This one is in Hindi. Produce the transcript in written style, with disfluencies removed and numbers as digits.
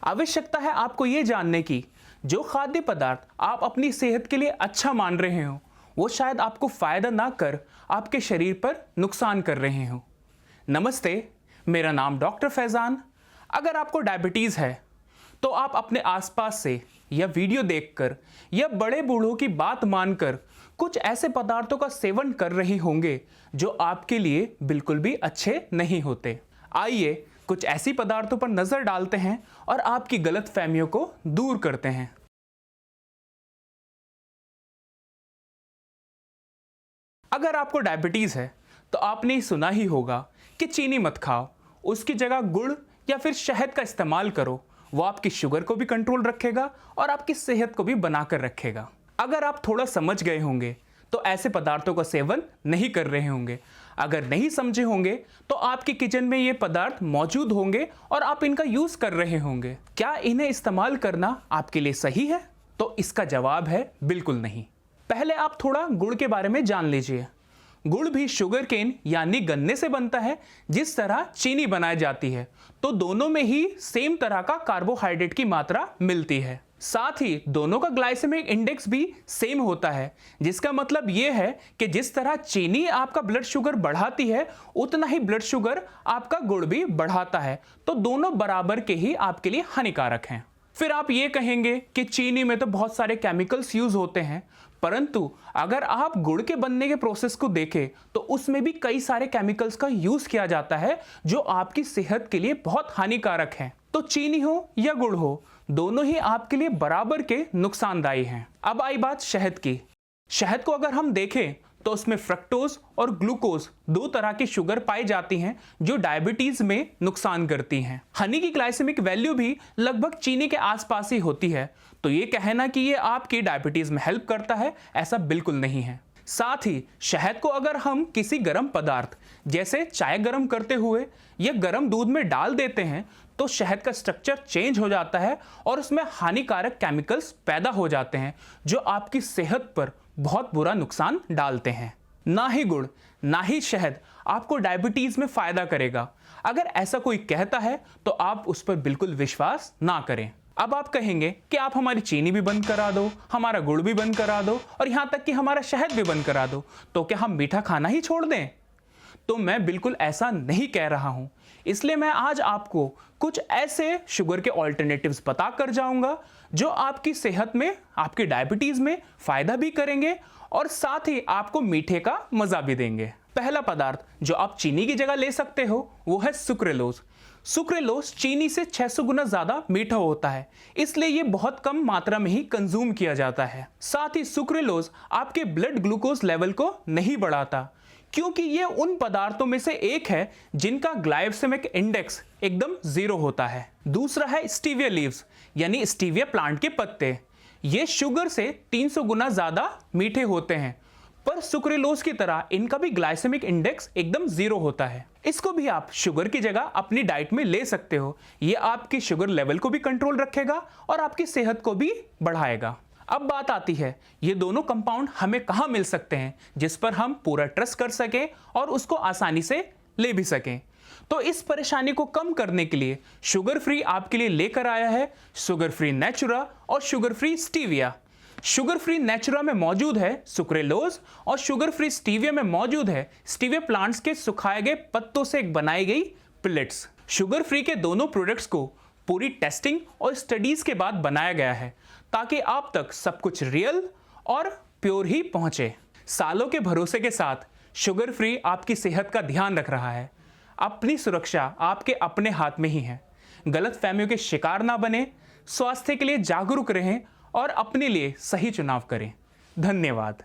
आवश्यकता है आपको ये जानने की जो खाद्य पदार्थ आप अपनी सेहत के लिए अच्छा मान रहे हो वो शायद आपको फायदा ना कर आपके शरीर पर नुकसान कर रहे हो। नमस्ते, मेरा नाम डॉक्टर फैज़ान। अगर आपको डायबिटीज़ है तो आप अपने आसपास से या वीडियो देखकर या बड़े बूढ़ों की बात मानकर कुछ ऐसे पदार्थों का सेवन कर रही होंगे जो आपके लिए बिल्कुल भी अच्छे नहीं होते। आइए कुछ ऐसी पदार्थों पर नजर डालते हैं और आपकी गलतफहमियों को दूर करते हैं। अगर आपको डायबिटीज़ है तो आपने सुना ही होगा कि चीनी मत खाओ, उसकी जगह गुड़ या फिर शहद का इस्तेमाल करो। वो आपकी शुगर को भी कंट्रोल रखेगा और आपकी सेहत को भी बनाकर रखेगा। अगर आप थोड़ा समझ गए होंगे तो ऐसे पदार्थों का सेवन नहीं कर रहे होंगे। अगर नहीं समझे होंगे तो आपके किचन में ये पदार्थ मौजूद होंगे और आप इनका यूज कर रहे होंगे। क्या इन्हें इस्तेमाल करना आपके लिए सही है? तो इसका जवाब है बिल्कुल नहीं। पहले आप थोड़ा गुड़ के बारे में जान लीजिए। गुड़ भी शुगर केन यानी गन्ने से बनता है जिस तरह चीनी बनाई जाती है, तो दोनों में ही सेम तरह का कार्बोहाइड्रेट की मात्रा मिलती है। साथ ही दोनों का ग्लाइसेमिक इंडेक्स भी सेम होता है, जिसका मतलब यह है कि जिस तरह चीनी आपका ब्लड शुगर बढ़ाती है उतना ही ब्लड शुगर आपका गुड़ भी बढ़ाता है, तो दोनों बराबर के ही आपके लिए हानिकारक हैं। फिर आप ये कहेंगे कि चीनी में तो बहुत सारे केमिकल्स यूज होते हैं, परंतु अगर आप गुड़ के बनने के प्रोसेस को देखें तो उसमें भी कई सारे केमिकल्स का यूज किया जाता है जो आपकी सेहत के लिए बहुत हानिकारक हैं। तो चीनी हो या गुड़ हो, दोनों ही आपके लिए बराबर के नुकसानदायी हैं। अब आई बात शहद की। शहद को अगर हम देखें तो उसमें फ्रक्टोज और ग्लूकोज दो तरह की शुगर पाई जाती हैं जो डायबिटीज में नुकसान करती हैं। हनी की ग्लाइसेमिक वैल्यू भी लगभग चीनी के आसपास ही होती है, तो ये कहना कि ये आपकी डायबिटीज में हेल्प करता है, ऐसा बिल्कुल नहीं है। साथ ही शहद को अगर हम किसी गर्म पदार्थ जैसे चाय गर्म करते हुए या गर्म दूध में डाल देते हैं तो शहद का स्ट्रक्चर चेंज हो जाता है और उसमें हानिकारक केमिकल्स पैदा हो जाते हैं जो आपकी सेहत पर बहुत बुरा नुकसान डालते हैं। ना ही गुड़ ना ही शहद आपको डायबिटीज में फायदा करेगा। अगर ऐसा कोई कहता है तो आप उस पर बिल्कुल विश्वास ना करें। अब आप कहेंगे कि आप हमारी चीनी भी बंद करा दो, हमारा गुड़ भी बंद करा दो और यहां तक कि हमारा शहद भी बंद करा दो, तो क्या हम मीठा खाना ही छोड़ दें? तो मैं बिल्कुल ऐसा नहीं कह रहा हूं। इसलिए मैं आज आपको कुछ ऐसे शुगर के ऑल्टरनेटिव्स बता कर जाऊंगा जो आपकी सेहत में, आपकी डायबिटीज में फायदा भी करेंगे और साथ ही आपको मीठे का मजा भी देंगे। पहला पदार्थ जो आप चीनी की जगह ले सकते हो वो है सुक्रेलोज। सुक्रेलोज चीनी से 600 गुना ज्यादा मीठा होता है, इसलिए ये बहुत कम मात्रा में ही कंज्यूम किया जाता है। साथ ही सुक्रेलोज आपके ब्लड ग्लूकोज लेवल को नहीं बढ़ाता, क्योंकि ये उन पदार्थों में से एक है जिनका ग्लाइसेमिक इंडेक्स एकदम 0 होता है। दूसरा है स्टीविया लीव्स यानी स्टीविया प्लांट के पत्ते। ये शुगर से 300 गुना ज्यादा मीठे होते हैं, पर सुक्रेलोज की तरह इनका भी ग्लाइसेमिक इंडेक्स एकदम 0 होता है। इसको भी आप शुगर की जगह अपनी डाइट में ले सकते हो। ये आपकी शुगर लेवल को भी कंट्रोल रखेगा और आपकी सेहत को भी बढ़ाएगा। अब बात आती है ये दोनों कंपाउंड हमें कहाँ मिल सकते हैं जिस पर हम पूरा ट्रस्ट कर सकें और उसको आसानी से ले भी सकें। तो इस परेशानी को कम करने के लिए शुगर फ्री आपके लिए लेकर आया है शुगर फ्री नेचुरा और sugar free stevia. Sugar free Natura में मौजूद है सुक्रेलोज और शुगर फ्री स्टीविया में मौजूद है स्टीविया प्लांट्स के सुखाए गए पत्तों से बनाई गई पिलेट्स। शुगर फ्री के दोनों प्रोडक्ट्स को पूरी टेस्टिंग और स्टडीज के बाद बनाया गया है ताकि आप तक सब कुछ रियल और प्योर ही पहुंचे। सालों के भरोसे के साथ शुगर फ्री आपकी सेहत का ध्यान रख रहा है। अपनी सुरक्षा आपके अपने हाथ में ही है। गलतफहमियों के शिकार ना बने, स्वास्थ्य के लिए जागरूक रहें और अपने लिए सही चुनाव करें। धन्यवाद।